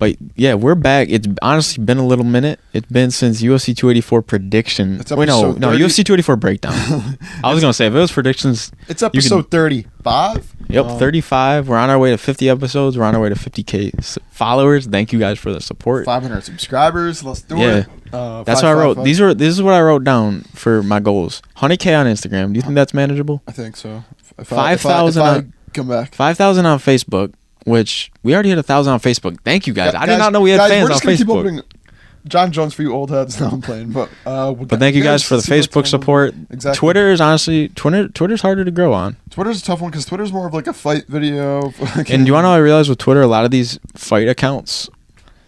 But yeah, we're back. It's honestly been a little minute. It's been since UFC 284 prediction. Wait, no, UFC 284 breakdown. I was gonna say if it was predictions, it's episode 35. Yep, 35. We're on our way to 50 episodes. We're on our way to 50K followers. Thank you guys for the support. 500 subscribers. Let's do it. That's what I wrote. This is what I wrote down for my goals. 100K on Instagram. Do you think that's manageable? I think so. 5,000. Come back. 5,000 on Facebook, which we already hit 1,000 on Facebook. Thank you guys. I did not know we had fans on Facebook. John Jones for you old heads. No, I'm playing, but thank you guys for the Facebook support. Exactly. Twitter is honestly Twitter's harder to grow on. Twitter's a tough one because Twitter's more of like a fight video. And do you want to know? I realized with Twitter, a lot of these fight accounts,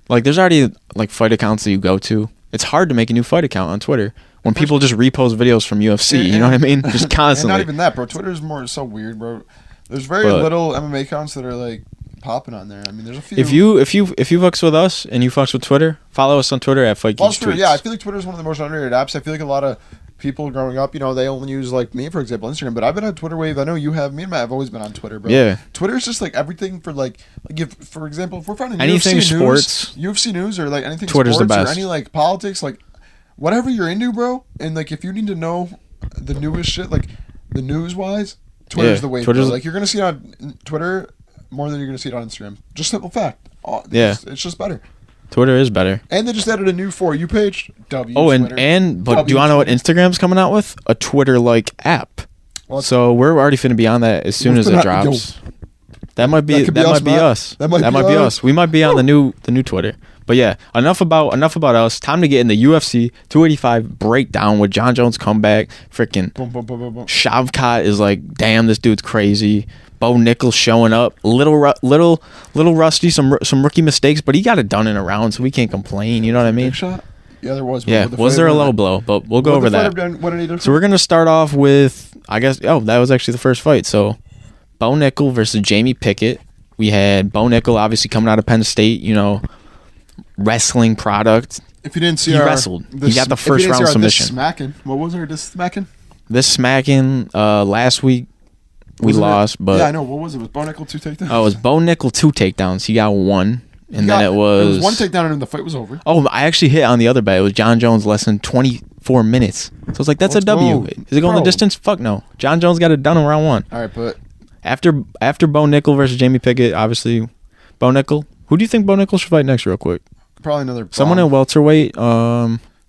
like there's already like fight accounts that you go to. It's hard to make a new fight account on Twitter when people just repost videos from UFC. You know what I mean? Just constantly. And not even that, bro. Twitter's so weird, bro. There's very little MMA accounts that are like popping on there. I mean, there's a few. If you fucks with us and you fucks with Twitter, follow us on Twitter at Fight Geeks Tweets. Yeah, I feel like Twitter is one of the most underrated apps. I feel like a lot of people growing up, they only use like me, for example, Instagram. But I've been on Twitter wave. I know you have. Me and Matt have always been on Twitter, bro. Yeah. Twitter is just like everything for like if, for example, if we're finding anything UFC news or like anything Twitter's sports the best. Or any like politics, like whatever you're into, bro. And like if you need to know the newest shit, like the news wise. Twitter's the way. Like you're gonna see it on Twitter more than you're gonna see it on Instagram. Just simple fact. It's just better. Twitter is better. And they just added a new For You page. But do you want to know what Instagram's coming out with? A Twitter-like app. Well, so we're already finna be on that as soon as it drops. That might be us. That might be us. We might be on the new Twitter. But yeah, enough about us. Time to get in the UFC 285 breakdown with John Jones comeback. Freaking Shavkat is like, damn, this dude's crazy. Bo Nickal showing up, little rusty, some rookie mistakes, but he got it done in a round, so we can't complain. You know what I mean? Yeah, there was. Yeah, was there a low blow? But we'll go over that. So we're gonna start off with, I guess. Oh, that was actually the first fight. So Bo Nickal versus Jamie Pickett. We had Bo Nickal obviously coming out of Penn State. Wrestling product. If you didn't see, he wrestled. He got the first round submission. What was this smacking? This smacking. Last week we lost, but yeah, I know. What was it? Was Bo Nickal 2 takedowns? Oh, it was Bo Nickal 2 takedowns. He got 1, and then it was 1 takedown, and the fight was over. Oh, I actually hit on the other bet. It was John Jones less than 24 minutes. So it's like that's a W. Is it going the distance? Fuck no. John Jones got it done in round 1. All right, but after Bo Nickal versus Jamie Pickett, obviously Bo Nickal. Who do you think Bo Nickal should fight next, real quick? Probably another someone in welterweight.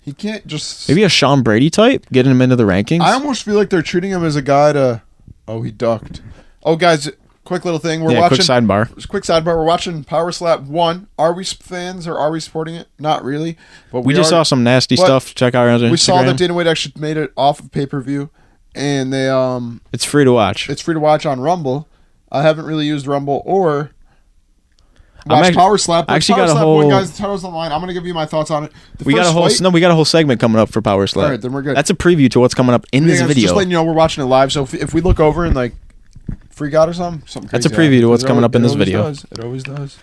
He can't just maybe a Sean Brady type, getting him into the rankings. I almost feel like they're treating him as a guy to. Oh, he ducked. Oh, guys, quick little thing. We're watching. Quick sidebar. We're watching Power Slap 1. Are we fans or are we supporting it? Not really. But we just saw some nasty stuff. Check out our Instagram. We saw that Dana White actually made it off of pay-per-view, and they it's free to watch. It's free to watch on Rumble. I haven't really used Rumble or. Watch Power Slap. I actually got a whole. Guys, the title's online. I'm gonna give you my thoughts on it. We got a whole segment coming up for Power Slap. All right, then we're good. That's a preview to what's coming up in this video. Just letting you know we're watching it live. So if we look over and like freak out or something crazy. That's a preview to what's coming up in this video. It always does.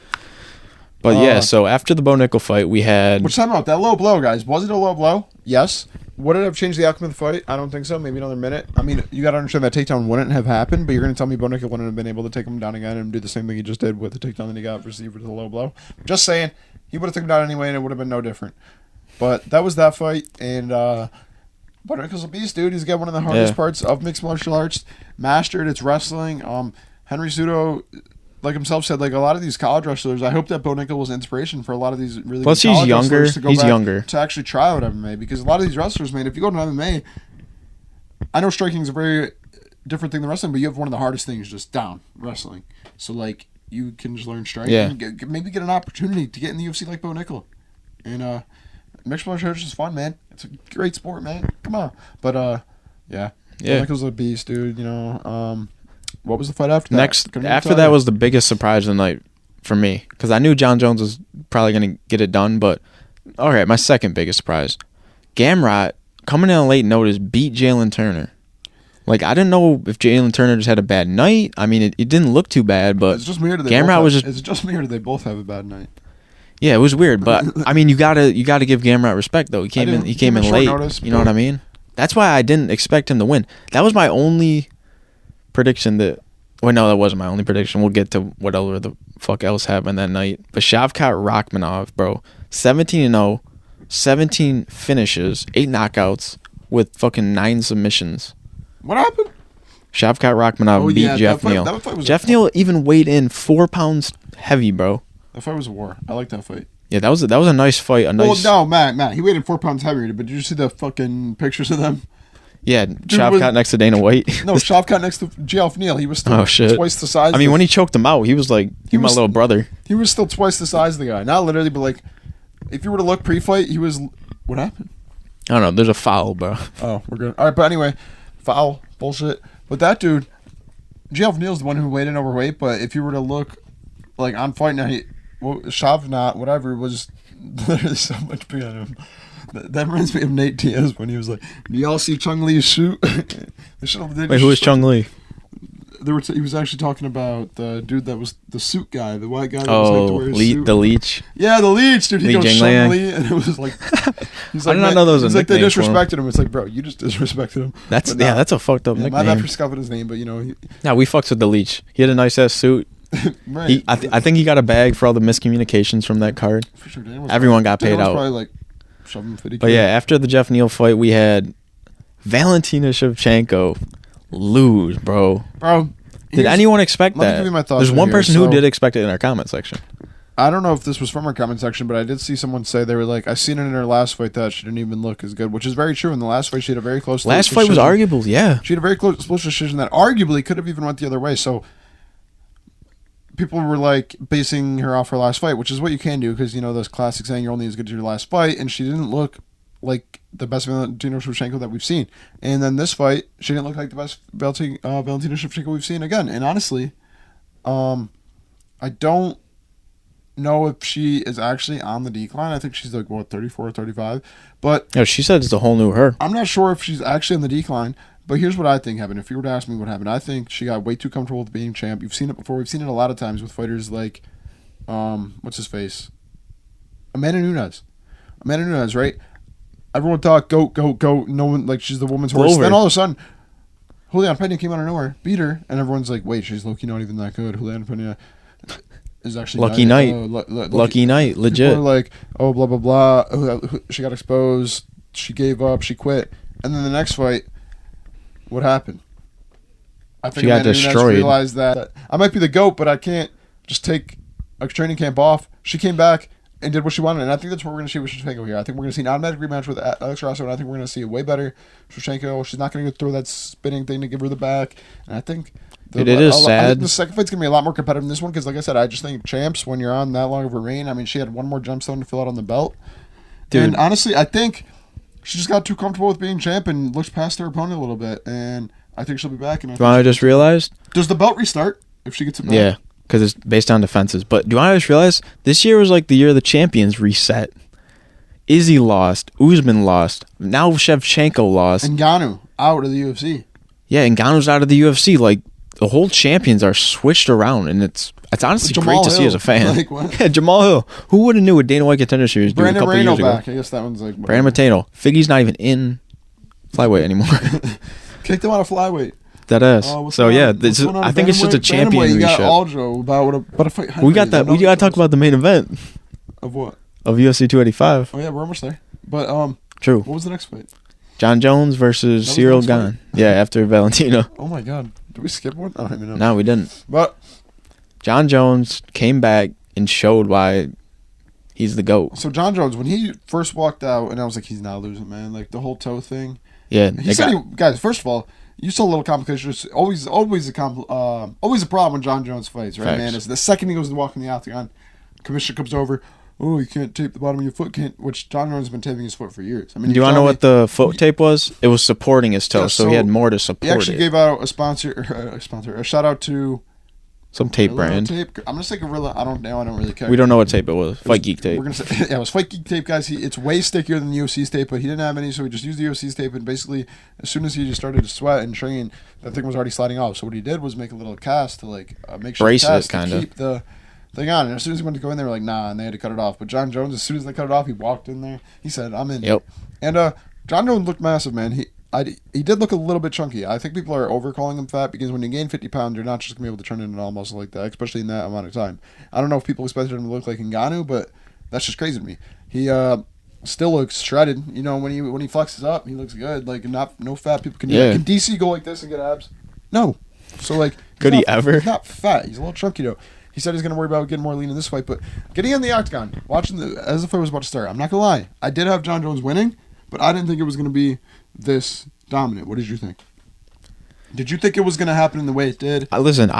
But yeah, so after the Bo Nickal fight, we had. Which time out? That low blow, guys. Was it a low blow? Yes. Would it have changed the outcome of the fight? I don't think so. Maybe another minute. I mean, you got to understand that takedown wouldn't have happened, but you're going to tell me Bo Nickal wouldn't have been able to take him down again and do the same thing he just did with the takedown that he got versus the low blow. Just saying, he would have taken him down anyway, and it would have been no different. But that was that fight, and Bo Nickal's a beast, dude. He's got one of the hardest parts of mixed martial arts mastered. It's wrestling. Henry Cejudo, like himself said, like a lot of these college wrestlers, I hope that Bo Nickal was inspiration for a lot of these really Plus good college wrestlers to go he's back younger. To actually try out MMA, because a lot of these wrestlers, man, if you go to MMA, I know striking is a very different thing than wrestling, but you have one of the hardest things just down wrestling. So like you can just learn striking and maybe get an opportunity to get in the UFC like Bo Nickal. And mixed martial arts is fun, man. It's a great sport, man. Come on. But Bo Nickal's a beast, dude. What was the fight after that? After that was the biggest surprise of the night for me, because I knew John Jones was probably going to get it done. But all right, my second biggest surprise, Gamrot coming in on late notice beat Jalen Turner. Like I didn't know if Jalen Turner just had a bad night. I mean, it didn't look too bad, but it's just weird. Gamrot was just. It's just weird that they both have a bad night. Yeah, it was weird, but I mean, you gotta give Gamrot respect though. He came in late. Notice, you know what I mean? That's why I didn't expect him to win. That was my only prediction that. Well, no, that wasn't my only prediction. We'll get to what other fuck else happened that night. But Shavkat Rakhmonov, bro, 17-0, 17 finishes, 8 knockouts with fucking 9 submissions. What happened? Shavkat Rakhmonov beat Jeff Neal. Jeff Neal even weighed in 4 pounds heavy, bro. That fight was a war. I like that fight. Yeah, that was a nice fight. Well, no, Matt, he weighed in 4 pounds heavier. But did you see the fucking pictures of them? Yeah, Shavkat next to Dana White. No, Shavkat next to Jeff Neal. He was still twice the size. I mean, when he choked him out, he was like, he was my little brother. He was still twice the size of the guy. Not literally, but like, if you were to look pre-fight, he was... What happened? I don't know. There's a foul, bro. Oh, we're good. All right, but anyway, foul, bullshit. But that dude, Jeff Neal's the one who weighed in overweight, but if you were to look, like, on Fight Night, Shavkat, whatever, was literally so much bigger than him. That reminds me of Nate Diaz when he was like, "Do y'all see Chung Lee's shoot?" Wait, who is Chung Lee? He was actually talking about the dude that was the suit guy, the white guy that was like to wear his suit. The Leech. Yeah, the Leech, dude. He goes Chung Lee, and it was like, he's like, I did not know those. He's like, they disrespected him. It's like, bro, you just disrespected him. That's a fucked up nickname. My bad for scuffing his name, but you know. We fucked with the Leech. He had a nice ass suit. Right. I think he got a bag for all the miscommunications from that card. For sure, everyone got paid out. Probably like but yeah, after the Jeff Neal fight, we had Valentina Shevchenko lose, bro. Did anyone expect that? Let me give you my thoughts. There's one person who did expect it in our comment section. I don't know if this was from our comment section, but I did see someone say they were like, I seen it in her last fight that she didn't even look as good, which is very true. In the last fight, she had a very close last fight was arguable, yeah. She had a very close decision that arguably could have even went the other way. So people were like basing her off her last fight, which is what you can do because, you know, those classic saying you're only as good as your last fight, and she didn't look like the best Valentina Shevchenko that we've seen. And then this fight, she didn't look like the best Valentina Shevchenko we've seen again. And honestly, I don't know if she is actually on the decline. I think she's like, 34 or 35. But yeah, she said it's a whole new her. I'm not sure if she's actually on the decline. But here's what I think happened. If you were to ask me what happened, I think she got way too comfortable with being champ. You've seen it before. We've seen it a lot of times with fighters like, what's his face? Amanda Nunes, right? Everyone thought, goat. No one, like, she's the woman's horse. Then all of a sudden, Juliana Pena came out of nowhere, beat her, and everyone's like, wait, she's low-key not even that good. Juliana Pena is actually lucky night. Lucky night, legit. People are like, oh, blah, blah, blah. She got exposed. She gave up. She quit. And then the next fight, what happened? I think she got destroyed. Realized that I might be the GOAT, but I can't just take a training camp off. She came back and did what she wanted, and I think that's what we're going to see with Shevchenko here. I think we're going to see an automatic rematch with Alex Rosso, and I think we're going to see a way better Shevchenko. She's not going to throw that spinning thing to give her the back, and I think it is sad. I think the second fight's going to be a lot more competitive than this one because, like I said, I just think champs, when you're on that long of a reign, I mean, she had one more gemstone to fill out on the belt. Dude. And honestly, I think she just got too comfortable with being champ and looks past her opponent a little bit, and I think she'll be back. And I just realized? Does the belt restart if she gets it back? Yeah, because it's based on defenses. But do I just realize this year was like the year the champions reset? Izzy lost. Usman lost. Now Shevchenko lost. And Ngannou out of the UFC. Yeah, Ngannou's out of the UFC. Like, the whole champions are switched around, and it's honestly great to see as a fan. Like, what? Yeah, Jamal Hill. Who would have knew what Dana White Contender Series doing a couple years ago? Back. I guess that one's like... Brandon Mateno. Figgy's not even in flyweight anymore. Kicked him out of flyweight. That ass. So yeah, I think it's just a champion reset. You got Aljo about a fight. We got that. We got to talk about the main event. Of what? Of UFC 285. Oh yeah, we're almost there. But true. What was the next fight? John Jones versus Cyril Gane. Yeah, after Valentina. Oh my God, did we skip one? I don't even know. No, we didn't. But John Jones came back and showed why he's the GOAT. So John Jones, when he first walked out, and I was like, he's not losing, man. Like the whole toe thing. Yeah. He said, guys, first of all, you saw a little complication. It's always a problem when John Jones fights, right, man? It's the second he goes to walk in the octagon, commissioner comes over. Oh, you can't tape the bottom of your foot. Which John Jones has been taping his foot for years. I mean, do you want to know what the foot tape was? It was supporting his toe, so he had more to support. He actually gave out a shout out to some tape brand. Tape. I'm gonna say Gorilla. I don't really care. We don't know what tape it was. Fight Geek tape. We're gonna say it was Fight Geek tape, guys. It's way stickier than the UFC's tape, but he didn't have any, so he just used the UFC's tape. And basically, as soon as he just started to sweat and train, that thing was already sliding off. So what he did was make a little cast to make sure brace it, kind of keep the thing on. And as soon as he went to go in, they were like, nah, and they had to cut it off. But John Jones, as soon as they cut it off, he walked in there. He said, I'm in. Yep. And John Jones looked massive, man. he did look a little bit chunky. I think people are overcalling him fat because when you gain 50 pounds, you're not just going to be able to turn into an all muscle like that, especially in that amount of time. I don't know if people expected him to look like Ngannou, but that's just crazy to me. He still looks shredded. You know, when he flexes up, he looks good. Like, no fat people can do that. Can DC go like this and get abs? No. So, like, could he ever? He's not fat. He's a little chunky, though. He said he's going to worry about getting more lean in this fight, but getting in the octagon, watching as the fight was about to start, I'm not going to lie. I did have Jon Jones winning, but I didn't think it was going to be this dominant. What did you think? Did you think it was going to happen in the way it did? Listen,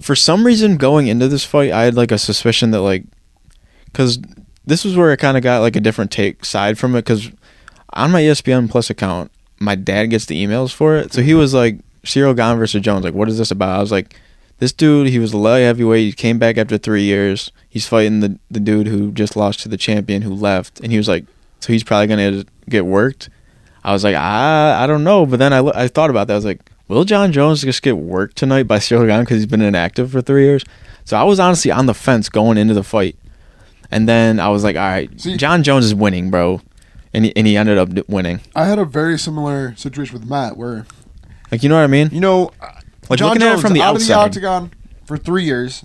for some reason going into this fight, I had like a suspicion that like, because this was where I kind of got like a different side from it, because on my ESPN Plus account, my dad gets the emails for it. So he was like, Cyril Gane versus Jones, like, what is this about? I was like, this dude, he was a light heavyweight. He came back after 3 years. He's fighting the dude who just lost to the champion who left. And he was like, so he's probably going to get worked? I was like, I don't know. But then I thought about that. I was like, will Jon Jones just get worked tonight by Cyril Gane because he's been inactive for 3 years? So I was honestly on the fence going into the fight. And then I was like, all right, Jon Jones is winning, bro. And he ended up winning. I had a very similar situation with Matt where... Like, you know what I mean? You know... Like, Jon looking Jones, at it from the out outside, of the octagon for 3 years,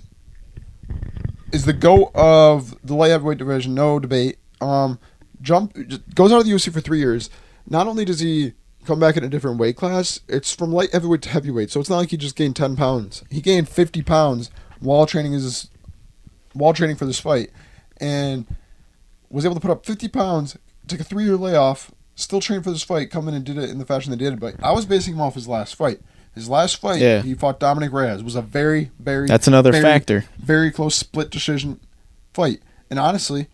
is the GOAT of the light heavyweight division, no debate. Goes out of the UFC for 3 years. Not only does he come back in a different weight class, it's from light heavyweight to heavyweight. So it's not like he just gained 10 pounds. He gained 50 pounds while training for this fight, and was able to put up 50 pounds, take a 3-year layoff, still train for this fight, come in and did it in the fashion they did. But I was basing him off his last fight. His last fight, he fought Dominic Reyes. It was a very, very... That's another factor. Very close split decision fight. And honestly,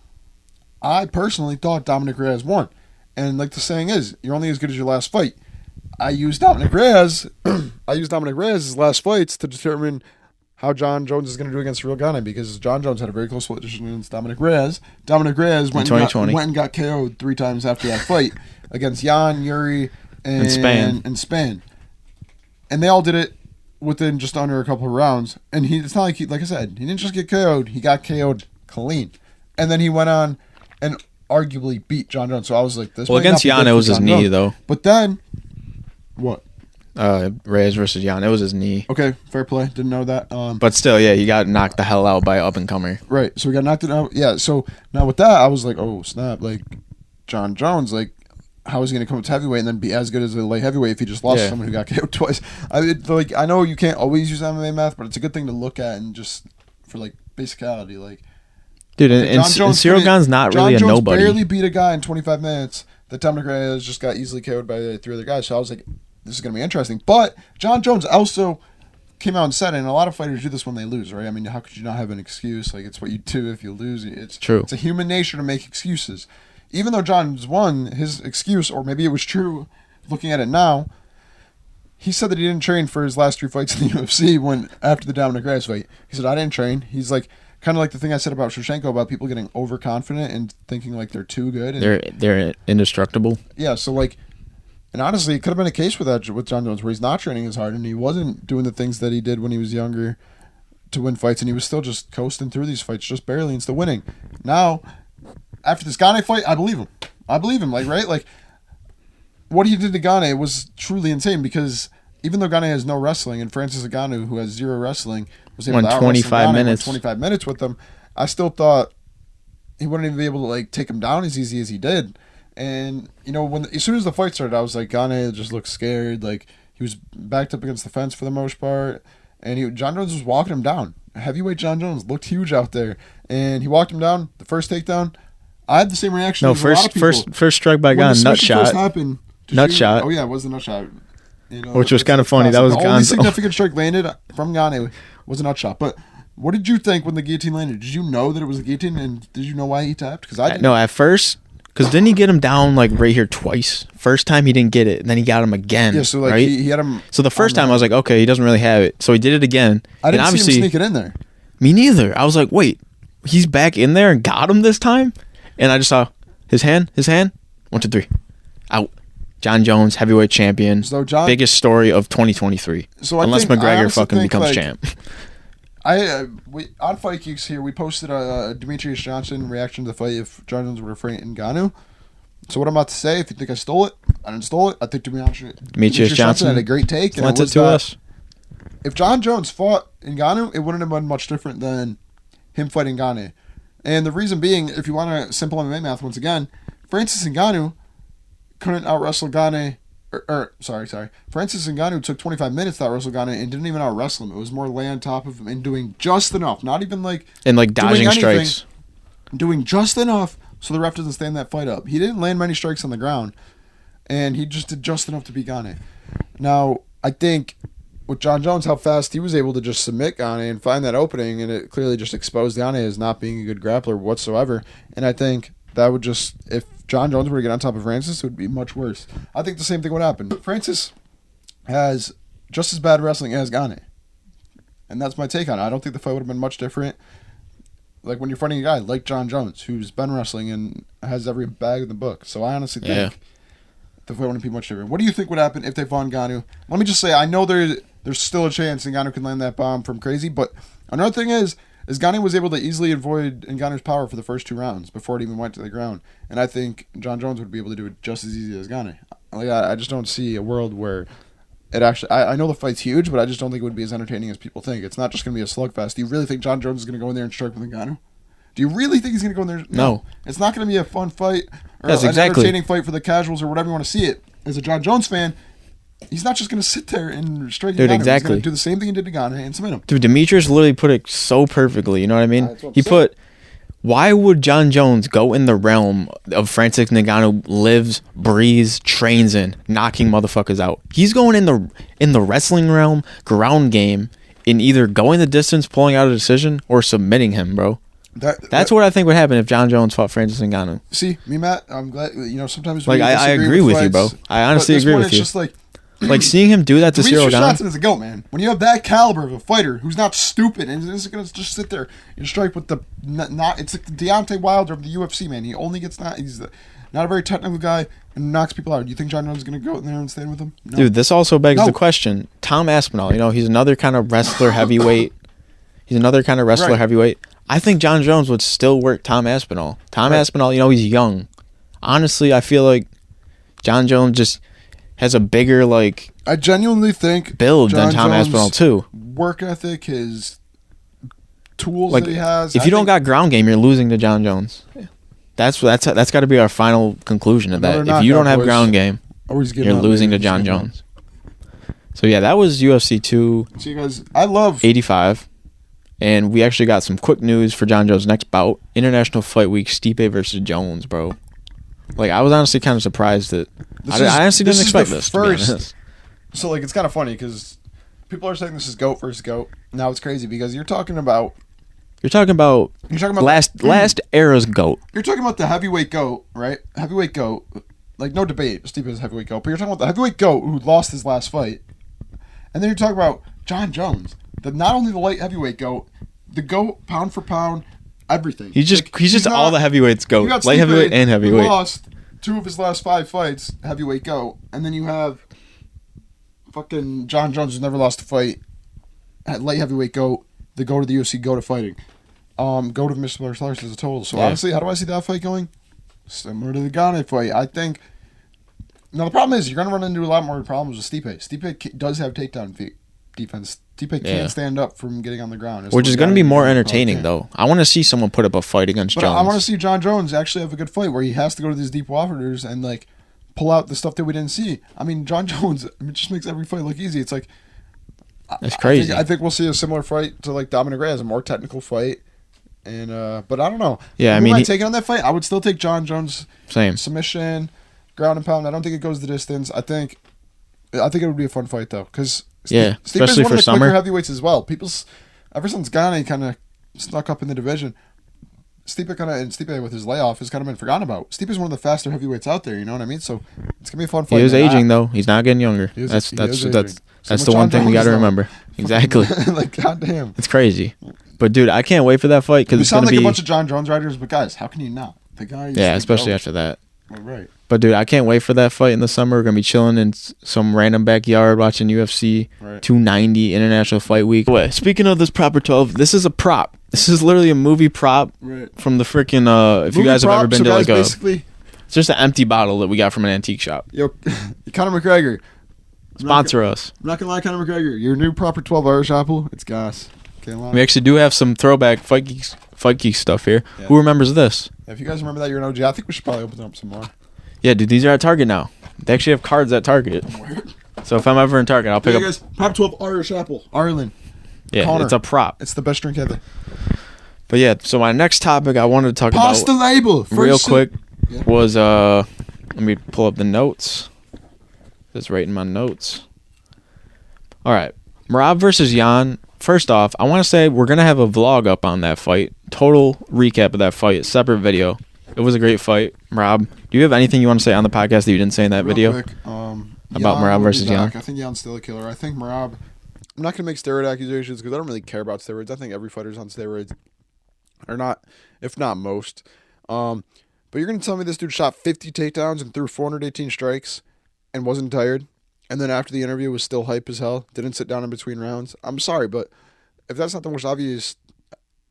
I personally thought Dominic Reyes won. And like the saying is, you're only as good as your last fight. I used Dominic Reyes' last fights to determine how Jon Jones is going to do against Cyril Gane, because Jon Jones had a very close split decision against Dominic Reyes. Dominic Reyes went and got KO'd 3 times after that fight against Jan, Yuri, and Spann. And they all did it within just under a couple of rounds. And it's not like I said, he didn't just get KO'd. He got KO'd clean. And then he went on and arguably beat Jon Jones. So I was like, this. Well, against Jan, it was his knee, though. But then, what? Reyes versus Jan, it was his knee. Okay, fair play. Didn't know that. But still, yeah, he got knocked the hell out by up-and-comer. Right, so he got knocked out. Yeah, so now with that, I was like, oh, snap. Like, Jon Jones, like, how is he going to come up to heavyweight and then be as good as a light heavyweight if he just lost to someone who got KO'd twice? I know you can't always use MMA math, but it's a good thing to look at and just for like basicality. Like, dude, and Cyril Gane's not really a nobody. Jon Jones barely beat a guy in 25 minutes. The Dominic Reyes just got easily KO'd by 3 other guys. So I was like, this is going to be interesting. But Jon Jones also came out and said, and a lot of fighters do this when they lose, right? I mean, how could you not have an excuse? Like, it's what you do if you lose. It's true. It's a human nature to make excuses. Even though John's won, his excuse, or maybe it was true, looking at it now, he said that he didn't train for his last 3 fights in the UFC after the Dominic Reyes fight. He said, I didn't train. He's like, kind of like the thing I said about Shevchenko, about people getting overconfident and thinking like they're too good. And, they're indestructible. Yeah, so like, and honestly, it could have been a case with Jon Jones, where he's not training as hard and he wasn't doing the things that he did when he was younger to win fights, and he was still just coasting through these fights just barely and still winning. Now, after this Gane fight, I believe him. Like, right? Like, what he did to Gane was truly insane, because even though Gane has no wrestling, and Francis Ngannou, who has 0 wrestling, was able to out 25 minutes. 25 minutes with him, I still thought he wouldn't even be able to like take him down as easy as he did. And you know, as soon as the fight started, I was like, Gane just looked scared. Like, he was backed up against the fence for the most part, and Jon Jones was walking him down. Heavyweight Jon Jones looked huge out there, and he walked him down. The first takedown, I had the same reaction. No, first strike by Gane, nut shot. Nut shot. Oh yeah, it was the nut shot. You know, which was kind of funny. That was the only significant strike landed from Gane was a nut shot. But what did you think when the guillotine landed? Did you know that it was a guillotine, and did you know why he tapped? Because I didn't. No, at first, because didn't he get him down like right here twice? First time he didn't get it, and then he got him again. Yeah, so like right? he had him. So the first time I was like, okay, he doesn't really have it. So he did it again. I didn't see him sneak it in there. Me neither. I was like, wait, he's back in there and got him this time? And I just saw his hand. 1, 2, 3. Out. Jon Jones, heavyweight champion. So biggest story of 2023. So unless McGregor fucking becomes champ. On Fight Geeks here, we posted a Demetrius Johnson reaction to the fight if Jon Jones were to fight Ngannou. So what I'm about to say, if you think I stole it, I didn't stole it. I think Demetrius Johnson had a great take. And lent it to us. If John Jones fought Ngannou, it wouldn't have been much different than him fighting Ngannou. And the reason being, if you want to simple MMA math once again, Francis Ngannou couldn't out-wrestle Ngannou. Francis Ngannou took 25 minutes to out-wrestle Ngannou and didn't even out-wrestle him. It was more lay on top of him and doing just enough. Not even like... And like dodging strikes. Doing just enough so the ref doesn't stand that fight up. He didn't land many strikes on the ground. And he just did just enough to beat Ngannou. Now, I think with John Jones, how fast he was able to just submit Ngannou and find that opening, and it clearly just exposed Ngannou as not being a good grappler whatsoever. And I think that would just... If John Jones were to get on top of Francis, it would be much worse. I think the same thing would happen. Francis has just as bad wrestling as Ngannou. And that's my take on it. I don't think the fight would have been much different. Like when you're fighting a guy like John Jones, who's been wrestling and has every bag in the book. So I honestly think the fight wouldn't be much different. What do you think would happen if they fought Ngannou? Let me just say, I know there's still a chance Ngannou can land that bomb from crazy, but another thing is Ngannou was able to easily avoid Ngannou's power for the first 2 rounds before it even went to the ground. And I think John Jones would be able to do it just as easy as Ngannou. Like, I just don't see a world where it actually... I know the fight's huge, but I just don't think it would be as entertaining as people think. It's not just going to be a slugfest. Do you really think John Jones is going to go in there and strike with Ngannou? Do you really think he's going to go in there? No. It's not going to be a fun fight or an entertaining fight for the casuals or whatever you want to see it. As a John Jones fan, he's not just going to sit there and strike Ngannou. Exactly. He's going to do the same thing he did to Ngannou and submit him. Dude, Demetrius literally put it so perfectly. You know what I mean? Why would John Jones go in the realm of Francis Ngannou lives, breathes, trains in, knocking motherfuckers out? He's going in the wrestling realm, ground game, in either going the distance, pulling out a decision, or submitting him, bro. That's what I think would happen if John Jones fought Francis Ngannou. See, me, Matt, I'm glad, sometimes like I agree with you, bro. I honestly agree with you. It's just like seeing him do that to Cyril Gane. Johnson is a goat, man. When you have that caliber of a fighter who's not stupid and isn't going to just sit there and strike with the it's like Deontay Wilder of the UFC, man. He only gets he's not a very technical guy and knocks people out. Do you think John Jones is going to go in there and stand with him? No. Dude, this also begs the question. Tom Aspinall, he's another kind of wrestler heavyweight. Heavyweight. I think John Jones would still work Tom Aspinall. Aspinall, he's young. Honestly, I feel like John Jones just has a bigger, I genuinely think build than Tom Aspinall too. Work ethic, his tools that he has. If you don't got ground game, you're losing to John Jones. Yeah. That's got to be our final conclusion of that. If you don't have ground game, you're losing to John Jones. So yeah, that was UFC 2. See, guys, I love 85. And we actually got some quick news for John Jones' next bout. International Fight Week, Stipe versus Jones, bro. I was honestly kind of surprised that... I honestly didn't expect this, to be honest. So, it's kind of funny, because people are saying this is GOAT versus GOAT. Now, it's crazy, because you're talking about last era's GOAT. You're talking about the heavyweight GOAT, right? Heavyweight GOAT. No debate. Stipe is heavyweight GOAT. But you're talking about the heavyweight GOAT who lost his last fight. And then you're talking about John Jones. Not only the light heavyweight GOAT, the GOAT pound for pound, everything. He's just all the heavyweights GOAT. Light heavyweight and heavyweight. He lost 2 of his last 5 fights, heavyweight GOAT. And then you have fucking John Jones, who's never lost a fight, at light heavyweight GOAT, the GOAT of the UFC, GOAT of fighting. GOAT of Mr. Martial Arts as a total. So honestly, how do I see that fight going? Similar to the Gane fight. I think... Now the problem is, you're going to run into a lot more problems with Stipe. Stipe does have takedown defense. Stipe can't stand up from getting on the ground. Which is going to be more entertaining, though. I want to see someone put up a fight against Jones. I want to see John Jones actually have a good fight where he has to go to these deep waters and pull out the stuff that we didn't see. I mean, John Jones, it just makes every fight look easy. It's it's crazy. I think we'll see a similar fight to Dominic Reyes, a more technical fight. And but I don't know. Yeah, I mean, taking on that fight, I would still take John Jones. Same submission, ground and pound. I don't think it goes the distance. I think it would be a fun fight though, because especially for summer. Quicker heavyweights as well. Ever since Gane kind of snuck up in the division, Stipe with his layoff has kind of been forgotten about. Stipe's one of the faster heavyweights out there. You know what I mean? So it's gonna be a fun fight. He is aging though. He's not getting younger. That's the one thing we got to remember. Exactly. Goddamn, it's crazy. But dude, I can't wait for that fight because it's gonna be a bunch of John Jones riders. But guys, how can you not? The guy. Especially after that. Right. But dude, I can't wait for that fight in the summer. We're gonna be chilling in some random backyard watching UFC 290 International Fight Week. Wait, speaking of this proper 12, this is a prop. This is literally a movie prop from the freaking. If movie you guys have ever been to basically It's just an empty bottle that we got from an antique shop. Yo, Conor McGregor. Sponsor us. I'm not gonna lie, Conor McGregor. Your new proper 12 Irish apple. It's gas. Can't lie. We actually do have some throwback Fight Geek stuff here. Yeah. Who remembers this? If you guys remember that, you're an OG. I think we should probably open up some more. Yeah, dude, these are at Target now. They actually have cards at Target. So if I'm ever in Target, I'll pick up. Guys, Pop 12 Irish apple. Ireland. Yeah, Connor. It's a prop. It's the best drink ever. But yeah, so my next topic I wanted to talk about. Pasta label. Real quick was, let me pull up the notes. It's right in my notes. All right. Merab versus Jan. First off, I want to say we're going to have a vlog up on that fight. Total recap of that fight. Separate video. It was a great fight. Merab, do you have anything you want to say on the podcast that you didn't say in that video? Quick, about Merab versus Jan? I think Jan's still a killer. I think Merab... I'm not going to make steroid accusations because I don't really care about steroids. I think every fighter's on steroids. Or not, if not most. But you're going to tell me this dude shot 50 takedowns and threw 418 strikes and wasn't tired? And then after the interview was still hype as hell, didn't sit down in between rounds. I'm sorry, but if that's not the most obvious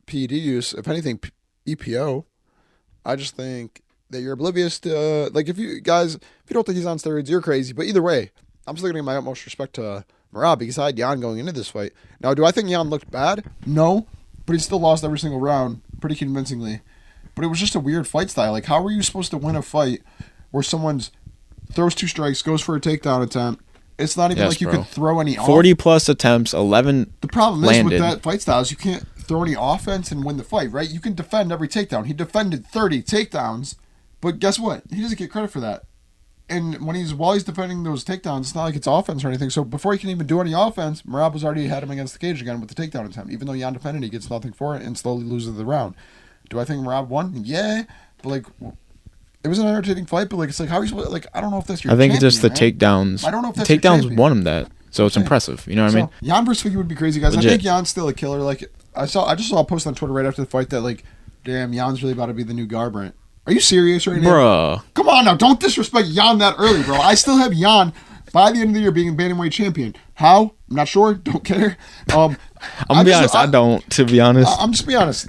PED use, if anything, EPO, I just think that you're oblivious to, like, if you don't think he's on steroids, you're crazy. But either way, I'm still going to give my utmost respect to Merab because I had Jan going into this fight. Now, do I think Jan looked bad? No, but he still lost every single round pretty convincingly. But it was just a weird fight style. Like, how were you supposed to win a fight where someone's throws 2 strikes, goes for a takedown attempt? It's not even like you could throw any 40 plus attempts, 11 The problem landed. is with that fight style is you can't throw any offense and win the fight, right? You can defend every takedown. He defended 30 takedowns, but guess what? He doesn't get credit for that. And while he's defending those takedowns, it's not like it's offense or anything. So before he can even do any offense, Merab was already had him against the cage again with the takedown attempt. Even though Jan defended, he gets nothing for it and slowly loses the round. Do I think Merab won? Yeah, but like... It was an entertaining fight, but like it's like how are you supposed like I don't know if that's your. I think champion, it's just the man. takedowns. I don't know if that's the takedowns your won him that, so it's impressive. You know what I mean? Jan versus Figgy would be crazy, guys. Legit. I think Jan's still a killer. Like I just saw a post on Twitter right after the fight that like, damn, Jan's really about to be the new Garbrandt. Are you serious right now? Bruh. Come on now, don't disrespect Jan that early, bro. I still have Jan by the end of the year being bantamweight champion. How? I'm not sure. Don't care. I'm gonna be honest. I don't. To be honest, I'm just be honest.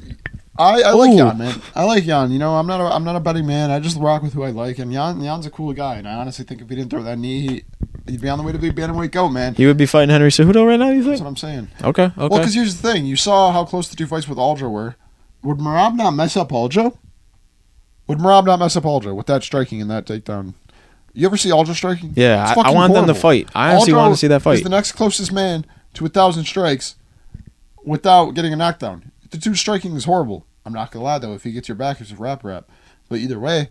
I like Jan, man. I like Jan. You know, I'm not a betting man. I just rock with who I like, and Jan's a cool guy. And I honestly think if he didn't throw that knee, he'd be on the way to big bantamweight goat, man. He would be fighting Henry Cejudo right now. You think? That's what I'm saying. Okay. Well, because here's the thing: you saw how close the 2 fights with Aljo were. Would Merab not mess up Aljo? Would Merab not mess up Aljo with that striking and that takedown? You ever see Aljo striking? Yeah, I want them to fight. I honestly want to see that fight. He's the next closest man to 1,000 strikes without getting a knockdown. The 2 striking is horrible. I'm not gonna lie though, if he gets your back, it's a wrap. But either way,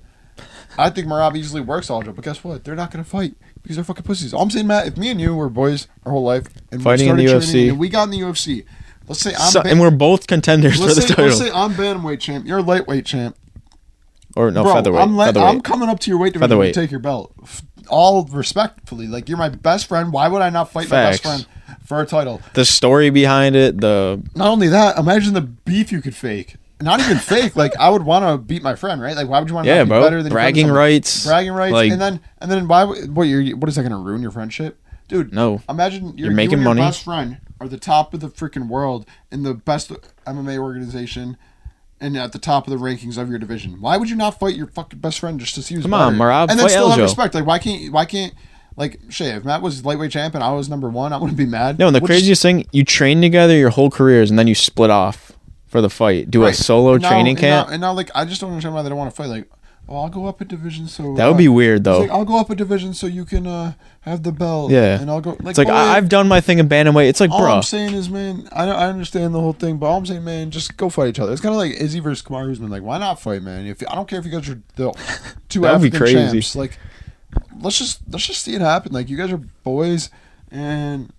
I think Merab easily works Aljo. But guess what? They're not gonna fight because they're fucking pussies. All I'm saying, Matt, if me and you were boys our whole life and fighting we in the UFC, and we got in the UFC, let's say and we're both contenders for the title. Let's say I'm bantamweight champ, you're lightweight champ, or no, bro, featherweight. I'm coming up to your weight division to take your belt. All respectfully, like you're my best friend. Why would I not fight my best friend for a title? The story behind it, not only that, imagine the beef you could fake. Not even fake. Like I would want to beat my friend, right? Like why would you want to be better than bragging rights? Bragging rights, like, and then what is that going to ruin your friendship, dude? No. Imagine you're making money. Your best friend are the top of the freaking world in the best MMA organization, and at the top of the rankings of your division. Why would you not fight your fucking best friend just to see who's better? Come on, Merab, and then still have Aljo. respect? Like why can't? Like, shit, if Matt was lightweight champ and I was number 1, I wouldn't be mad. No, and the craziest thing, you train together your whole careers, and then you split off for the fight. Do a solo training camp. And now, like, I just don't understand why they don't want to fight. Like, I'll go up a division so... That would be weird, though. Like, I'll go up a division so you can have the belt. Yeah. And I'll go... Like, it's like, I've done my thing in bantamweight. It's like, all bro. All I'm saying is, man, I understand the whole thing, but all I'm saying, man, just go fight each other. It's kind of like Izzy versus Kamaru Usman. Like, why not fight, man? I don't care if you guys are the 2 African champs. Like... Let's just see it happen. Like you guys are boys, and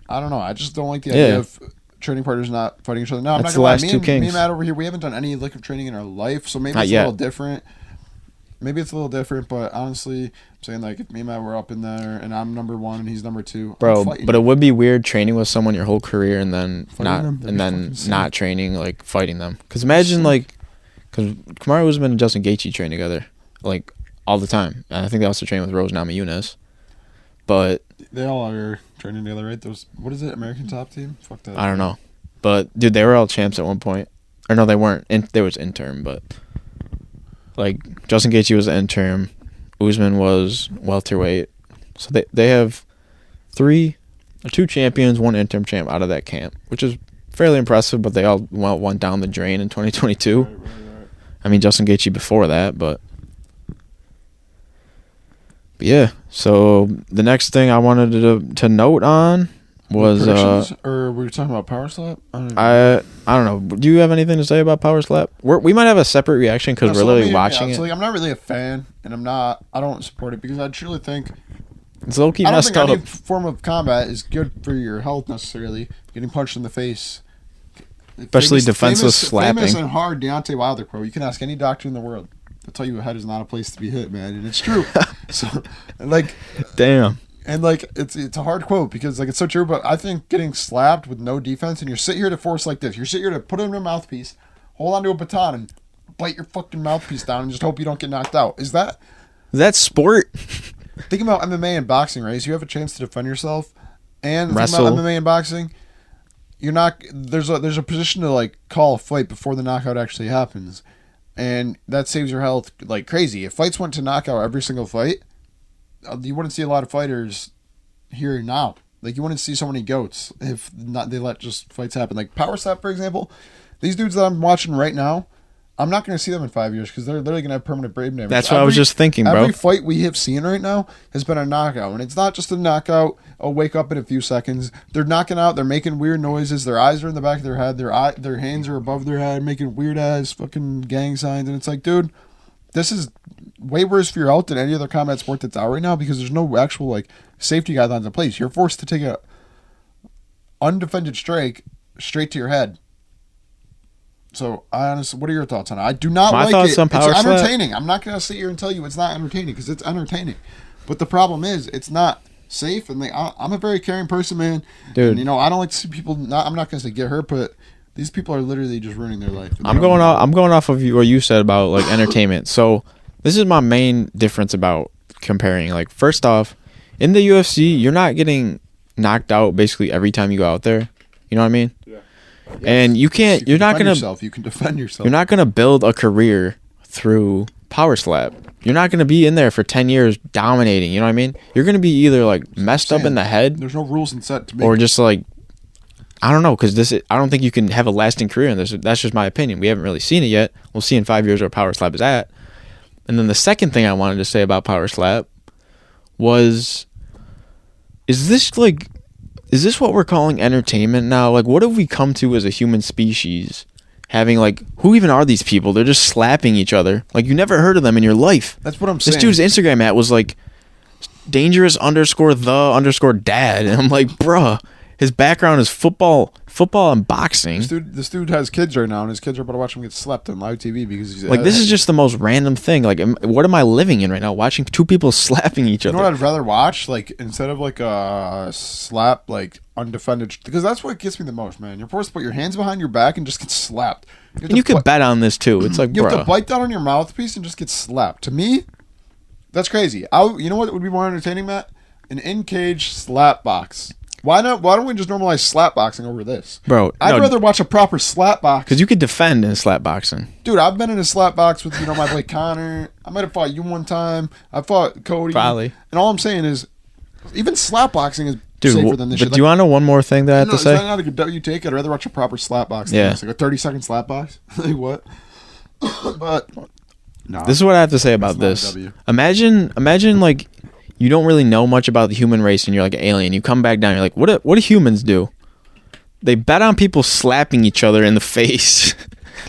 I don't know. I just don't like the idea of training partners not fighting each other. No, I'm not gonna lie. Me and Matt over here, we haven't done any lick of training in our life, so maybe it's a little different. Maybe it's a little different, but honestly, I'm saying like if me and Matt were up in there and I'm number 1 and he's number 2, bro. But it would be weird training with someone your whole career and then not training, like fighting them. Because imagine because Kamaru Usman and Justin Gaethje train together, like. All the time. And I think they also train with Rose Namajunas. But they all are training together, right? Those, what is it, American Top Team? Fuck that. I don't know. But dude, they were all champs at one point. Or no, they weren't. There was interim, but like Justin Gaethje was the interim, Usman was welterweight. So they have two champions, one interim champ out of that camp, which is fairly impressive, but they all went down the drain in 2022. Right. I mean, Justin Gaethje before that, but yeah. So the next thing I wanted to note on was or were you talking about Power Slap? I don't know. Do you have anything to say about Power Slap? We might have a separate reaction because we're literally watching it. So, like, I'm not really a fan, and I don't support it because I truly think it's low-key messed up. I don't think any form of combat is good for your health necessarily. Getting punched in the face, especially defenseless slapping. Famous and hard Deontay Wilder quote. You can ask any doctor in the world. They'll tell you a head is not a place to be hit, man, and it's true. So, like, damn. And, like, it's a hard quote because, like, it's so true, but I think getting slapped with no defense, and you're sitting here to force like this. You're sitting here to put it in a mouthpiece, hold onto a baton, and bite your fucking mouthpiece down and just hope you don't get knocked out. Is that sport? Think about MMA and boxing, right? So you have a chance to defend yourself, and wrestle. Think about MMA and boxing, you're not, there's a position to, like, call a fight before the knockout actually happens, and that saves your health like crazy. If fights went to knockout every single fight, you wouldn't see a lot of fighters here and now. Like, you wouldn't see so many goats if not they let just fights happen. Like Power Slap, for example, these dudes that I'm watching right now, I'm not going to see them in 5 years because they're literally going to have permanent brain damage. That's what I was just thinking, bro. Every fight we have seen right now has been a knockout. And it's not just a knockout, wake up in a few seconds. They're knocking out. They're making weird noises. Their eyes are in the back of their head. Their hands are above their head, making weird-ass fucking gang signs. And it's like, dude, this is way worse for your health than any other combat sport that's out right now because there's no actual, like, safety guidelines in place. You're forced to take a undefended strike straight to your head. So, honestly, what are your thoughts on it? I do not like it. It's entertaining. I'm not going to sit here and tell you it's not entertaining because it's entertaining. But the problem is it's not safe. And I'm a very caring person, man. Dude. And, I don't like to see people, I'm not going to say get hurt, but these people are literally just ruining their life. I'm going off of what you said about, like, entertainment. So, this is my main difference about comparing. Like, first off, in the UFC, you're not getting knocked out basically every time you go out there. You know what I mean? Yeah. Yes. And you can defend yourself. You're not gonna build a career through Power Slap. You're not gonna be in there for 10 years dominating. You know what I mean? You're gonna be either like messed up in the head. There's no rules in set to make. Or just like, I don't know, because I don't think you can have a lasting career in this. That's just my opinion. We haven't really seen it yet. We'll see in 5 years where Power Slap is at. And then the second thing I wanted to say about Power Slap was, is this what we're calling entertainment now? Like, what have we come to as a human species? Having, like, who even are these people? They're just slapping each other. Like, you never heard of them in your life. That's what I'm saying. This dude's Instagram @ was, like, dangerous_the_dad. And I'm like, bruh, his background is football and boxing. This dude has kids right now, and his kids are about to watch him get slapped on live TV because he's like, this is just the most random thing. Like, what am I living in right now? Watching two people slapping each other. You know what I'd rather watch? Like, instead of like a slap, like undefended, because that's what gets me the most, man. You're forced to put your hands behind your back and just get slapped. And you could bet on this too. It's like, you have to bite down on your mouthpiece and just get slapped. To me, that's crazy. You know what would be more entertaining, Matt? An in-cage slap box. Why don't we just normalize slap boxing over this? Bro, I'd rather watch a proper slap box. Because you could defend in slap boxing. Dude, I've been in a slap box with, my boy Connor. I might have fought you one time. I fought Cody. Probably. And all I'm saying is, even slap boxing is safer than this shit. But do you want to know one more thing that I have to say? Is that not a good you take? I'd rather watch a proper slap box than this. Like a 30-second slap box. Like, what? But, no. This is what I have to say about this. Imagine, like, you don't really know much about the human race and you're like an alien. You come back down, you're like, what do humans do? They bet on people slapping each other in the face.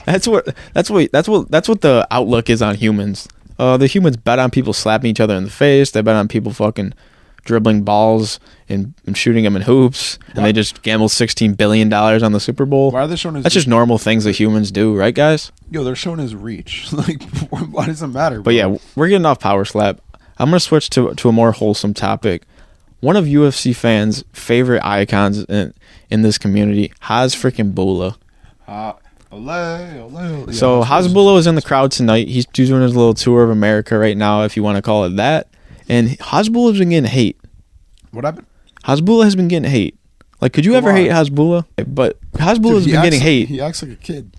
That's what the outlook is on humans. The humans bet on people slapping each other in the face. They bet on people fucking dribbling balls and shooting them in hoops. And they just gamble $16 billion on the Super Bowl. Why are they showing as That's just normal things that humans do, right, guys? Yo, they're showing his reach. Like, why does it matter, bro? But yeah, we're getting off Power Slap. I'm going to switch to a more wholesome topic. One of UFC fans' favorite icons in this community, Haz freaking Bula. So Haz Bula is in the crowd tonight. He's doing his little tour of America right now, if you want to call it that. And Haz Bula has been getting hate. What happened? Haz Bula has been getting hate. Like, could you ever hate Haz Bula? But Haz Bula has been getting hate. He acts like a kid.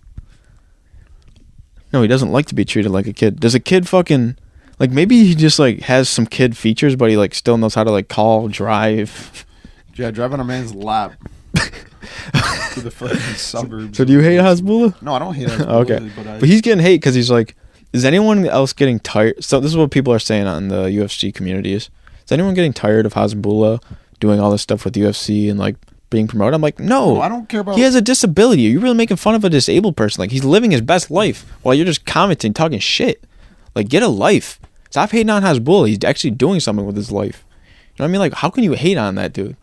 No, he doesn't like to be treated like a kid. Does a kid fucking... Like, maybe he just, like, has some kid features, but he, like, still knows how to, like, call, drive. Yeah, drive on a man's lap. To the fucking suburbs. So do you hate Hasbulla? No, I don't hate Hasbulla. Okay. But he's getting hate because he's like, is anyone else getting tired? So this is what people are saying on the UFC communities. Is anyone getting tired of Hasbulla doing all this stuff with UFC and, like, being promoted? I'm like, no. I don't care about... He has a disability. You're really making fun of a disabled person. Like, he's living his best life while you're just commenting, talking shit. Like, get a life. Stop hating on Hasbulla. He's actually doing something with his life. You know what I mean? Like, how can you hate on that dude?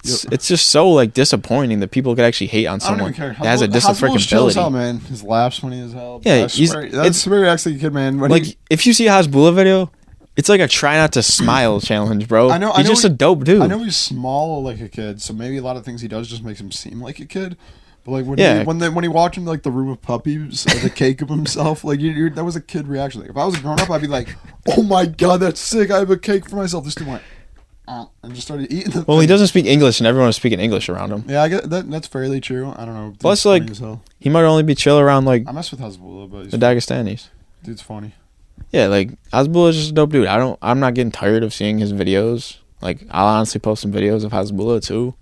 It's just so, like, disappointing that people could actually hate on someone that has a freaking ability. Hell, man. His laugh's funny as hell. Yeah, that's very actually kid, man. Like, if you see a Hasbulla video, it's like a try not to smile challenge, bro. He's just a dope dude. I know he's small like a kid, so maybe a lot of things he does just makes him seem like a kid. But like when he walked into like the room of puppies, the cake of himself, like that was a kid reaction. Like if I was a grown up, I'd be like, "Oh my god, that's sick! I have a cake for myself." This dude went, and just started eating the thing. He doesn't speak English, and everyone is speaking English around him. Yeah, I get that. That's fairly true. I don't know. Plus, like, he might only be chill around like I mess with Hasbulla, but the Dagestanis. Dude's funny. Yeah, like Hasbulla is just a dope dude. I'm not getting tired of seeing his videos. Like, I'll honestly post some videos of Hasbulla too.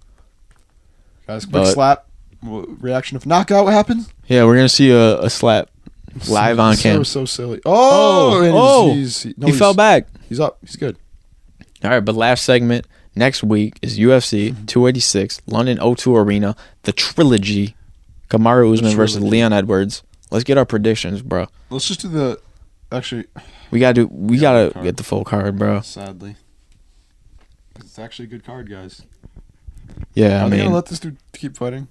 Guys, quick slap reaction if knockout happens. Yeah, we're gonna see a slap live on cam. So silly. Oh, he fell back. He's up. He's good. All right, but last segment next week is UFC 286 London O2 Arena, the trilogy. Kamaru Usman versus Leon Edwards. Let's get our predictions, bro. Let's just do the. Actually, we gotta get the full card, bro. Sadly, it's actually a good card, guys. Yeah, Are they gonna let this dude keep fighting?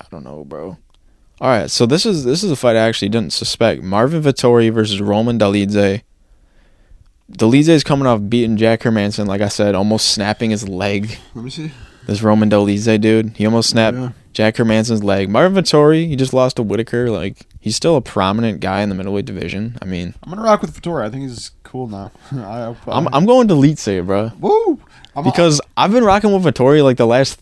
I don't know, bro. All right, so this is a fight I actually didn't suspect. Marvin Vettori versus Roman Dolidze. Dolidze is coming off beating Jack Hermanson, like I said, almost snapping his leg. Let me see. This Roman Dolidze dude, he almost snapped Jack Hermanson's leg. Marvin Vettori, he just lost to Whitaker. Like, he's still a prominent guy in the middleweight division. I mean, I'm gonna rock with Vettori. I think he's cool now. I'm going Dolidze, bro. Woo! Because I've been rocking with Vettori like the last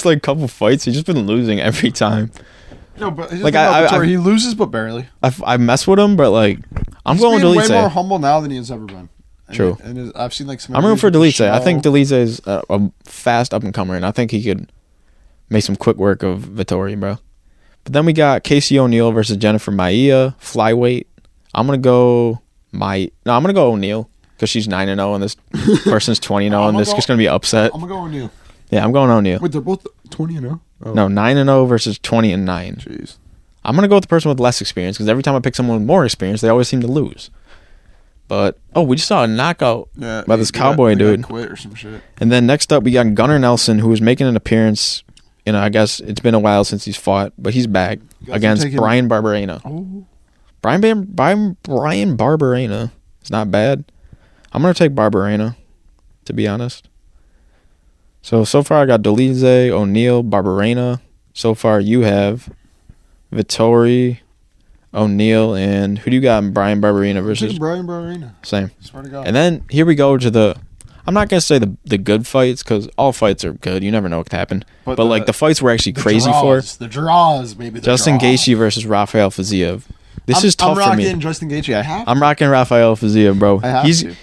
like couple fights. He's just been losing every time. No, but like he loses, but barely. I mess with him, but like I'm going Dolidze. He's way more humble now than he has ever been. True. And I've seen like some. I'm rooting for Dolidze. I think Dolidze is a fast up and comer, and I think he could make some quick work of Vettori, bro. But then we got Casey O'Neill versus Jennifer Maia, flyweight. I'm gonna go O'Neill because she's 9-0 and this person's 20-0, and this is just gonna be upset. I'm gonna go O'Neill. Yeah, I'm going O'Neill. Wait, they're both 20-0. Oh. No, 9-0 versus 20-9. Jeez. I'm gonna go with the person with less experience because every time I pick someone with more experience, they always seem to lose. But we just saw a knockout by this cowboy dude. Quit or some shit. And then next up, we got Gunnar Nelson, who is making an appearance. You know, I guess it's been a while since he's fought, but he's back against Brian Barberena. Oh. Brian Barberena. It's not bad. I'm gonna take Barberena, to be honest. So far I got Dolidze, O'Neill, Barberena. So far you have Vettori, O'Neill, and who do you got in Brian Barberena versus? Brian Barberena. Same. Swear to God. And then here we go to the. I'm not gonna say the good fights because all fights are good. You never know what could happen. But like the fights we're actually crazy for. The draws, maybe. Justin Gaethje versus Rafael Fiziev. This is tough for me. I'm rocking Justin Gaethje. I'm rocking Rafael Fiziev, bro.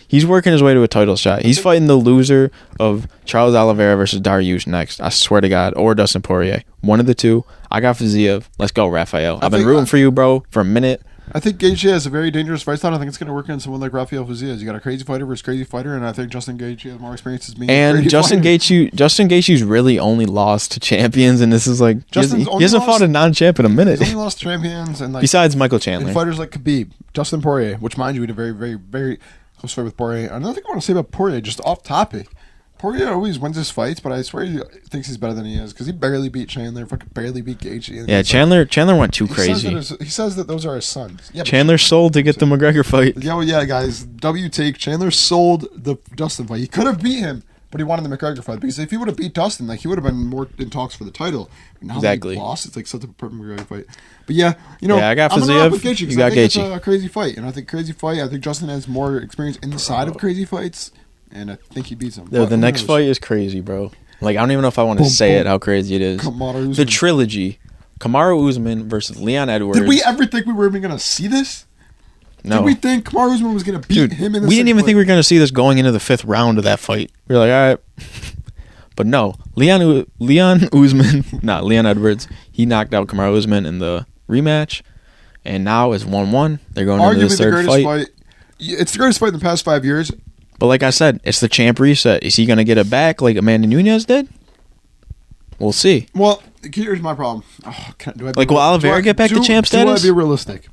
He's working his way to a title shot. He's fighting the loser of Charles Oliveira versus Dariush next. I swear to God, or Dustin Poirier. One of the two. I got Fiziev. Let's go, Rafael. I've been rooting for you, bro, for a minute. I think Gaethje has a very dangerous fight style. I think it's going to work on someone like Rafael Fiziev. You got a crazy fighter versus crazy fighter, and I think Justin Gaethje has more experience as being a crazy fighter. Justin Gaethje's really only lost to champions, and this is like he hasn't fought a non-champ in a minute. He's only lost to champions, and like besides Michael Chandler, and fighters like Khabib, Justin Poirier, which mind you, we had a very, very, very close fight with Poirier. Another thing I want to say about Poirier, just off topic. Poirier always wins his fights, but I swear he thinks he's better than he is because he barely beat Chandler, fucking barely beat Gaethje. Yeah, Chandler went too crazy. He says that those are his sons. Yeah, Chandler sold to get the McGregor fight. Yeah, guys. W take. Chandler sold the Dustin fight. He could have beat him, but he wanted the McGregor fight because if he would have beat Dustin, like he would have been more in talks for the title. But now that he lost, it's like such a perfect McGregor fight. But yeah, I got Fiziev. You got Gaethje. It's a crazy fight, and I think crazy fight. I think Justin has more experience in the side of crazy fights. And I think he beats him. The next fight is crazy, bro. Like, I don't even know if I want to say it, how crazy it is. The trilogy. Kamaru Usman versus Leon Edwards. Did we ever think we were even going to see this? No. Did we think Kamaru Usman was going to beat him in the We didn't even think we were going to see this going into the 5th round of that fight. We were like, all right. But no. Leon Usman, not Leon Edwards, he knocked out Kamaru Usman in the rematch. And now it's 1-1. They're going into the third fight. It's the greatest fight in the past 5 years. But like I said, it's the champ reset. Is he going to get it back like Amanda Nunes did? We'll see. Well, here's my problem. Will Oliveira get back to champ status? Do I be realistic?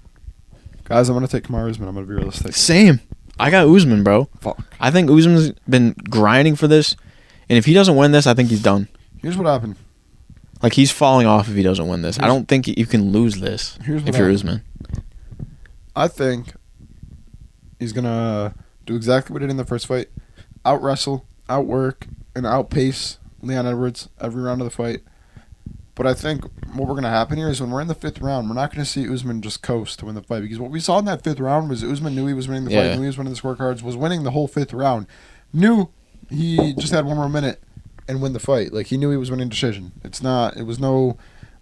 Guys, I'm going to take Kamaru Usman. I'm going to be realistic. Same. I got Usman, bro. Fuck. I think Usman's been grinding for this. And if he doesn't win this, I think he's done. Here's what happened. Like, he's falling off if he doesn't win this. I don't think you can lose this if you're Usman. I think he's going to do exactly what he did in the first fight. Out-wrestle, outwork, and outpace Leon Edwards every round of the fight. But I think what we're going to happen here is when we're in the 5th round, we're not going to see Usman just coast to win the fight. Because what we saw in that 5th round was Usman knew he was winning the fight, knew he was winning the scorecards, was winning the whole 5th round. Knew he just had one more minute and win the fight. Like, he knew he was winning decision. It was no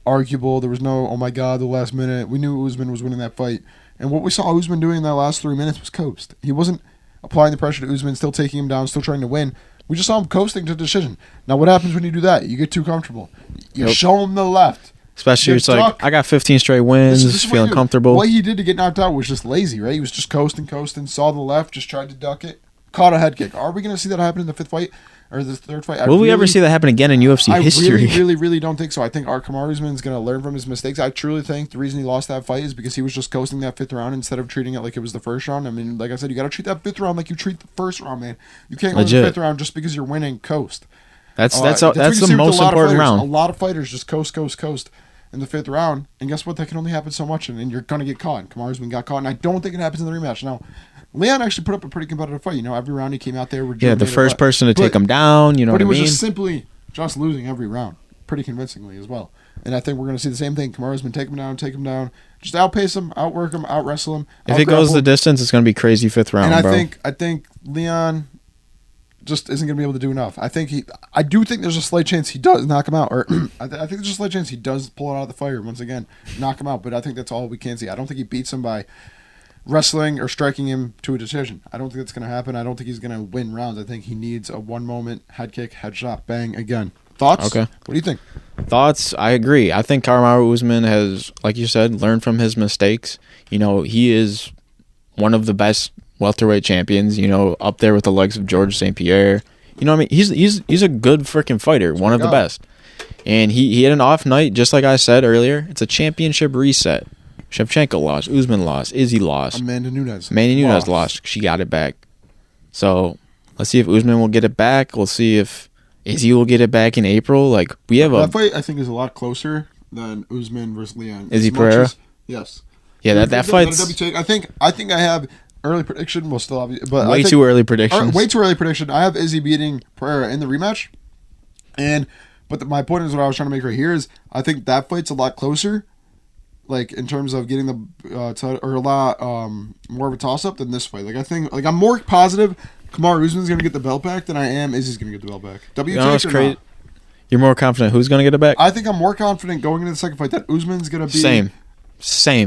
arguable. There was no, oh my God, the last minute. We knew Usman was winning that fight. And what we saw Usman doing in that last 3 minutes was coast. He wasn't applying the pressure to Usman, still taking him down, still trying to win. We just saw him coasting to decision. Now, what happens when you do that? You get too comfortable. You show him the left. Especially, it's like, I got 15 straight wins, feeling comfortable. What he did to get knocked out was just lazy, right? He was just coasting, saw the left, just tried to duck it, caught a head kick. Are we going to see that happen in the 5th fight? Or the 3rd fight? Will we ever see that happen again in UFC history? I really don't think so. I think Kamaru Usman is going to learn from his mistakes. I truly think the reason he lost that fight is because he was just coasting that 5th round instead of treating it like it was the 1st round. I mean, like I said, you got to treat that 5th round like you treat the 1st round, man. You can't go to the 5th round just because you're winning coast. That's the most important round. A lot of fighters just coast in the 5th round, and guess what? That can only happen so much, and you're going to get caught. And Kamaru Usman got caught, and I don't think it happens in the rematch. Now, Leon actually put up a pretty competitive fight. You know, every round he came out there. The first person to take him down. You know what I mean? But he was just simply losing every round, pretty convincingly as well. And I think we're going to see the same thing. Kamaru Usman take him down, just outpace him, outwork him, out-wrestle him. If it goes the distance, it's going to be crazy 5th round, and I think Leon just isn't going to be able to do enough. I do think there's a slight chance he does knock him out, or I think there's a slight chance he does pull it out of the fire once again, knock him out. But I think that's all we can see. I don't think he beats him by wrestling or striking him to a decision. I don't think that's going to happen. I don't think he's going to win rounds. I think he needs a one-moment head kick, headshot, bang, again. Thoughts? Okay. What do you think? Thoughts? I agree. I think Kamaru Usman has, like you said, learned from his mistakes. You know, he is one of the best welterweight champions, you know, up there with the likes of George St. Pierre. You know what I mean? He's a good freaking fighter, one of the best. And he had an off night, just like I said earlier. It's a championship reset. Shevchenko lost. Usman lost. Izzy lost. Amanda Nunes lost. She got it back. So let's see if Usman will get it back. We'll see if Izzy will get it back in April. Like, we have that fight, I think, is a lot closer than Usman versus Leon. Izzy Pereira? Yes. Yeah, that fight's... I think I have early prediction. We'll still have... But way too early predictions. Way too early prediction. I have Izzy beating Pereira in the rematch. But my point is what I was trying to make right here is I think that fight's a lot closer, like in terms of getting the or a lot more of a toss up than this fight. Like, I think, like, I'm more positive Kamaru Usman's going to get the belt back than I am Izzy's going to get the belt back. You're more confident who's going to get it back? I think I'm more confident going into the second fight that Usman's going to be same.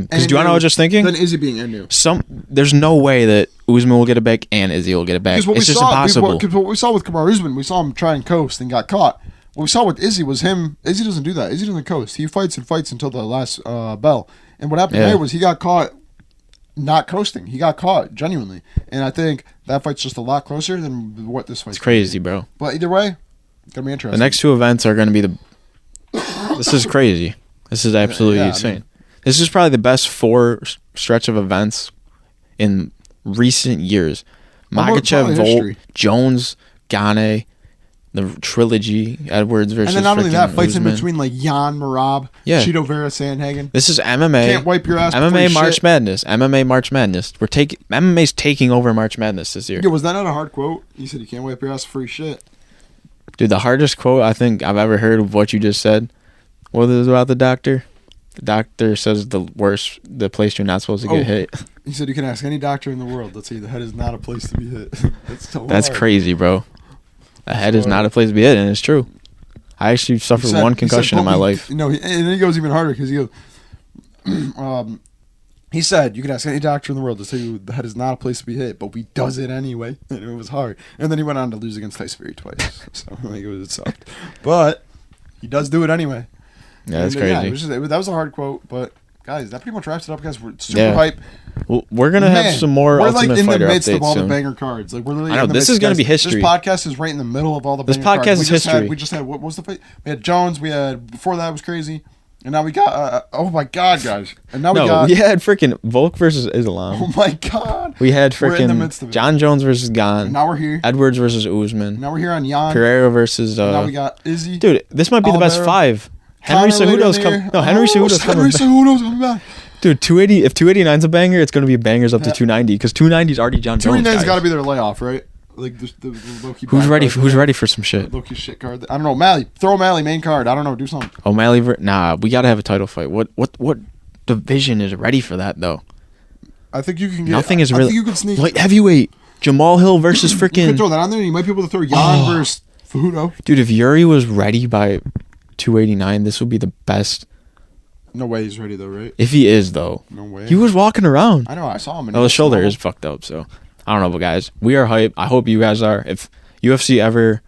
Because do you know what I was just thinking? Than Izzy being Anu. There's no way that Usman will get it back and Izzy will get it back. It's just impossible. Because what we saw with Kamaru Usman, we saw him try and coast and got caught. What we saw with Izzy was him. Izzy doesn't do that. Izzy doesn't coast. He fights until the last bell. And what happened there was he got caught not coasting. He got caught, genuinely. And I think that fight's just a lot closer than what this fight's. It's crazy, bro. But either way, it's going to be interesting. The next two events are going to be This is crazy. This is absolutely insane. I mean, this is probably the best stretch of events in recent years. Makhachev, Volt, Jones, Gane, the trilogy, Edwards versus and then not only that, fights Usman. In between like Jan Marab, Chito Vera Sandhagen. This is MMA. Can't wipe your ass. MMA March Madness. MMA March Madness. MMA's taking over March Madness this year. Yeah, was that not a hard quote? You said you can't wipe your ass free shit. Dude, the hardest quote I think I've ever heard of what you just said. What was it about the doctor? The doctor says the place you're not supposed to get hit. He said you can ask any doctor in the world. Let's say the head is not a place to be hit. That's crazy, bro. The head is not a place to be hit, and it's true. I actually suffered one concussion in my life. And then he goes even harder because he goes, he said, you can ask any doctor in the world to tell you that is not a place to be hit, but we does it anyway. And it was hard. And then he went on to lose against Tyson Fury twice. So it sucked. But he does do it anyway. Yeah, that's crazy. That was a hard quote, but guys, that pretty much wraps it up, guys. We're super hype. Well, we're gonna have some more Ultimate Fighter updates soon. We're in the midst of all the banger cards. Like we're literally. I know this is gonna be history. This podcast is right in the middle of all the. This banger podcast cards. is history. We just had what was the fight? We had Jones. We had before that was crazy, and now we got. Oh my god, guys! And now we had freaking Volk versus Islam. Oh my god! We had freaking John Jones versus Gane. And now we're here. Edwards versus Usman. Now we're here on Jan. Pereira versus. Now we got Izzy. Dude, this might be the best 5. Henry Cejudo's coming. No, Henry Cejudo's coming back. Dude, 280. If 289's a banger, it's going to be bangers up to 290 because 290's already John Jones. 289's got to be their layoff, right? Like the low-key. Who's ready? Who's ready for some shit? Low-key shit card. I don't know. O'Malley, throw O'Malley main card. I don't know. Do something. O'Malley. Nah, we got to have a title fight. What division is ready for that though? I think you can get. Nothing is really. I think you could sneak light heavyweight. Jamal Hill versus freaking. You could throw that on there. You might be able to throw Jan versus Fajudo. Dude, if Yuri was ready by 289, this would be the best. No way he's ready though, right? If he is though, no way. He was walking around. I know. I saw him. The shoulder is fucked up. So I don't know, but guys, we are hype. I hope you guys are. If UFC ever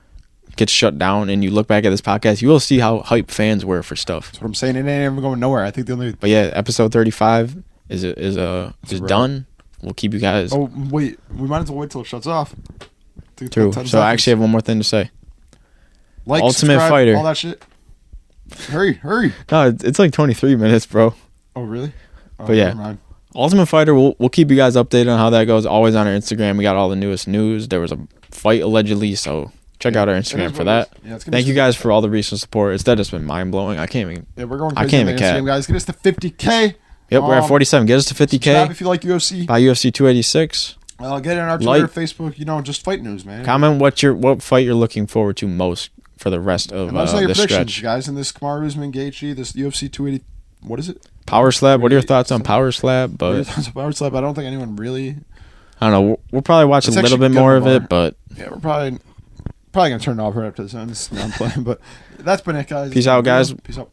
gets shut down and you look back at this podcast, you will see how hype fans were for stuff. That's what I'm saying. It ain't ever going nowhere. I think the only. But yeah, episode 35 is done. We'll keep you guys. Oh wait, we might as well wait till it shuts off. True. So I actually have one more thing to say. Like, Ultimate Fighter, all that shit. Hurry. No, it's like 23 minutes, bro. Oh, really? Oh, but yeah, Ultimate Fighter, we'll keep you guys updated on how that goes. Always on our Instagram. We got all the newest news. There was a fight allegedly, so check out our Instagram for that. Yeah, thank you guys for all the recent support. It's just been mind-blowing. I can't even. Yeah, we're going crazy. I can't even cap. Guys, get us to 50K. Yep, we're at 47. Get us to 50K. Subscribe if you like UFC. Buy UFC 286. Get in our Twitter, Facebook, just fight news, man. Comment what fight you're looking forward to most for the rest of this stretch, guys. In this Kamaru Usman Gaethje, this UFC 280, what is it? Power Slab. What are your thoughts on Power Slab? Power Slab. I don't think anyone really. I don't know. We'll probably watch a little bit more of it, but yeah, we're probably gonna turn it off right after this. I'm playing, but that's been it, guys. Peace out, guys. Peace out.